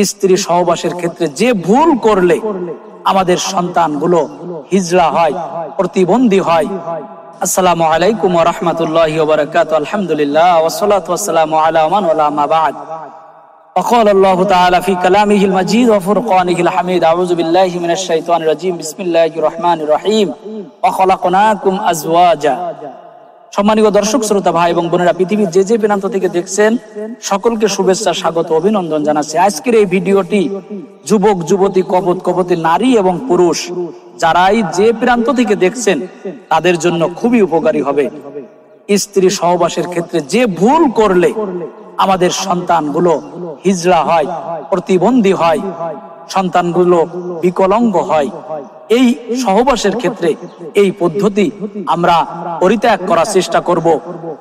স্ত্রী সহবাসের ক্ষেত্রে যে ভুল করলে আমাদের সন্তানগুলো হিজড়া হয়, প্রতিবন্ধী হয়। আসসালামু আলাইকুম ওয়া রাহমাতুল্লাহি ওয়া বারাকাতুহু। আলহামদুলিল্লাহ ওয়া সলাতু ওয়া সালামু আলা মান ওয়া লা মা বা'দ। وقال الله تعالى في كلامه المجيد وفرقانه الحميد أعوذ بالله من الشيطان الرجيم بسم الله الرحمن الرحيم وخلقناكم أزواجا। সম্মানিত দর্শক শ্রোতা ভাই এবং বোনেরা, পৃথিবীর যে প্রান্ত থেকে দেখছেন সকলকে শুভেচ্ছা, স্বাগত, অভিনন্দন জানাচ্ছি। আজকের এই ভিডিওটি যুবক যুবতী, কপতি নারী এবং পুরুষ যারাই যে প্রান্ত থেকে দেখছেন তাদের জন্য খুবই উপকারী হবে। স্ত্রী সহবাসের ক্ষেত্রে যে ভুল করলে আমাদের সন্তানগুলো হিজড়া হয়, প্রতিবন্ধী হয়, সন্তানগুলো বিকলাঙ্গ হয়, এই সহবাসের ক্ষেত্রে এই পদ্ধতি আমরা পরিত্যাগ করার চেষ্টা করব,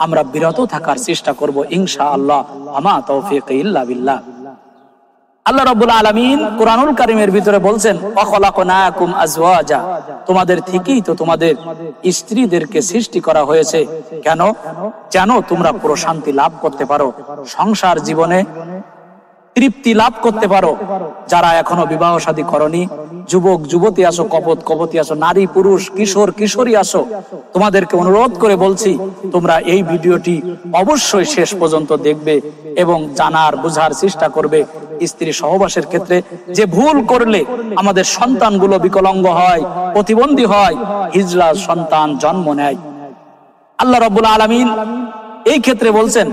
আমরা বিরত থাকার চেষ্টা করব ইনশাআল্লাহ। আমা তৌফিক ইল্লা বিল্লাহ। আল্লাহ রাব্বুল আলামিন কুরআনুল কারীমের ভিতরে বলছেন ওয়াখলাকনাকুম আজওয়াজা, তোমাদের থেকেই তো তোমাদের স্ত্রীদেরকে সৃষ্টি করা হয়েছে। কেন? যেন তোমরা প্রশান্তি লাভ করতে পারো, সংসার জীবনে তৃপ্তি লাভ করতে পারো। যারা এখনো বিবাহ শাদী করনি, যুবক যুবতী আসো, কপতি আসো, নারী পুরুষ, কিশোর কিশোরী আসো, তোমাদেরকে অনুরোধ করে বলছি তোমরা এই ভিডিওটি অবশ্যই শেষ পর্যন্ত দেখবে এবং জানার বোঝার চেষ্টা করবে। স্ত্রী সহবাসের ক্ষেত্রে যে ভুল করলে আমাদের সন্তানগুলো বিকলাঙ্গ হয়, প্রতিবন্ধী হয়, হিজড়া সন্তান জন্ম নেয়। আল্লাহ রাব্বুল আলামিন এই ক্ষেত্রে বলছেন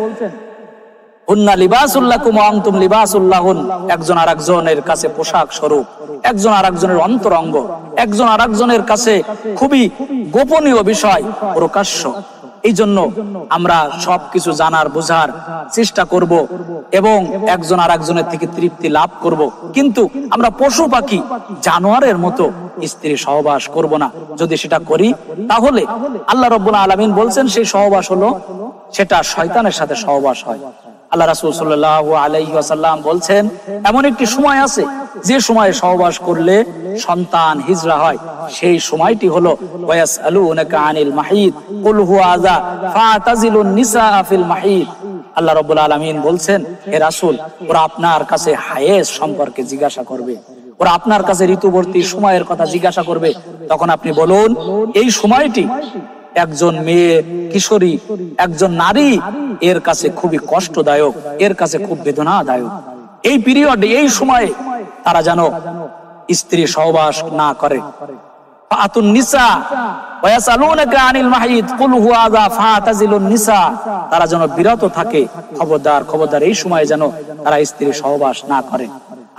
হুন্না লিবাসুল লাকুম ওয়া আনতুম লিবাসুল লাহুন, একজন আরেকজনের কাছে পোশাক স্বরূপ, একজন আরেকজনের অন্তরঙ্গ, একজন আরেকজনের কাছে খুবই গোপনীয় বিষয়, প্রকাশ্য। এই জন্য আমরা সবকিছু জানার বোঝার চেষ্টা করব এবং একজন আরেকজনের থেকে তৃপ্তি লাভ করব, কিন্তু আমরা পশু পাখি জানোয়ারের মতো স্ত্রী সহবাস করব না। যদি সেটা করি তাহলে আল্লাহ রাব্বুল আলামিন বলছেন সেই সহবাস হলো, সেটা শয়তানের সাথে সহবাস হয়। আল্লাহ রাসূল সাল্লাল্লাহু আলাইহি ওয়াসাল্লাম বলছেন এমন একটি সময় আছে যে সময়ে সহবাস করলে সন্তান হিজড়া হয়, সেই সময়টি হলো ওয়ায়াসআলুনাকা আনিল মাহিদ কুল হুয়া আযা ফাতাজিলুন নিসা ফিল মাহিদ। আল্লাহ রাব্বুল আলামিন বলছেন হে রাসূল, ওরা আপনার কাছে হায়েজ সম্পর্কে জিজ্ঞাসা করবে, ওরা আপনার কাছে ঋতুবর্তী সময়ের কথা জিজ্ঞাসা করবে। তখন আপনি বলুন এই সময়টি একজন মেয়ে, কিশোরী, একজন নারী এর কাছে খুবই কষ্টদায়ক, এর কাছে খুব বেদনাদায়ক। এই পিরিয়ডে, এই সময়ে তারা যেন স্ত্রী সহবাস না করে। ফাতুন নিসা ওয়ায়াসালুনাকা আনিল মাহিদ কুল হুয়া আযা ফাতাজিলুন নিসা, তারা যেন বিরত থাকে। খবরদার খবরদার, এই সময়ে যেন তারা স্ত্রী সহবাস না করে।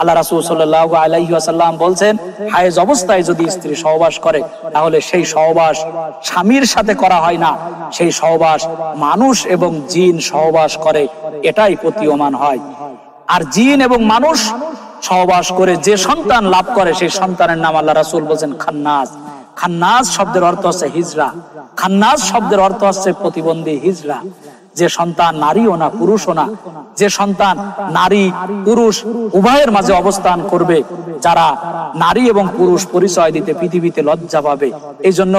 আল্লাহ রাসূল সাল্লাল্লাহু আলাইহি ওয়াসাল্লাম বলছেন হায়েজ অবস্থায় যদি স্ত্রী সহবাস করে তাহলে সেই সহবাস স্বামীর সাথে করা হয় না, সেই সহবাস মানুষ এবং জিন সহবাস করে, এটাই প্রতীয়মান হয়। আর জিন এবং মানুষ সহবাস করে যে সন্তান লাভ করে সেই সন্তানের নাম আল্লাহ রাসূল বলেন খান্নাস। খান্নাস শব্দের অর্থ হচ্ছে হিজড়া, খান্নাস শব্দের অর্থ হচ্ছে প্রতিবন্ধী, হিজড়া। যে সন্তান নারীও না পুরুষও না, যে সন্তান নারী পুরুষ উভয়ের মাঝে অবস্থান করবে, যারা নারী এবং পুরুষ পরিচয় দিতে পৃথিবীতে লজ্জা পাবে। এই জন্য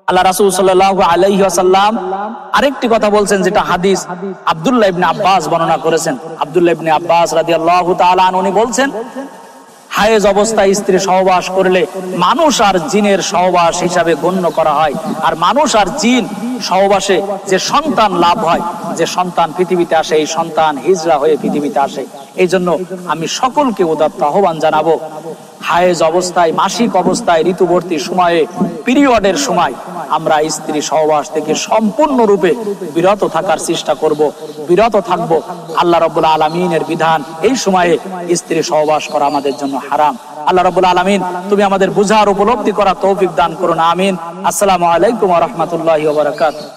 আল্লাহ রাসূল সাল্লাল্লাহু আলাইহি ওয়াসাল্লাম আরেকটি কথা বলছেন, যেটা হাদিস আব্দুল্লাহ ইবনে আব্বাস বর্ণনা করেছেন। আব্দুল্লাহ ইবনে আব্বাস রাদিয়াল্লাহু তাআলা আনহু উনি বলছেন হায়েজ অবস্থায় স্ত্রী সহবাস করলে মানুষ আর জিনের সহবাস হিসাবে গণ্য করা হয়। আর মানুষ আর জিন সহবাসে যে সন্তান লাভ হয়, যে সন্তান পৃথিবীতে আসে, এই সন্তান হিজড়া হয়ে পৃথিবীতে আসে। এই জন্য আমি সকলকে উদাত্ত আহ্বান জানাবো, হায়েজ অবস্থায়, মাসিক অবস্থায়, ঋতুবর্তী সময়ে, পিরিয়ডের সময় আমরা স্ত্রী সহবাস থেকে সম্পূর্ণরূপে বিরত থাকার চেষ্টা করব, বিরত থাকব। আল্লাহ রাব্বুল আলামিনের বিধান এই সময়ে স্ত্রী সহবাস করা আমাদের জন্য হারাম। আল্লাহ রাব্বুল আলামিন তুমি আমাদের বুঝার, উপলব্ধি করা তৌফিক দান করুন, আমিন। আসসালামু আলাইকুম ওয়া রাহমাতুল্লাহি ওয়া বারাকাতুহু।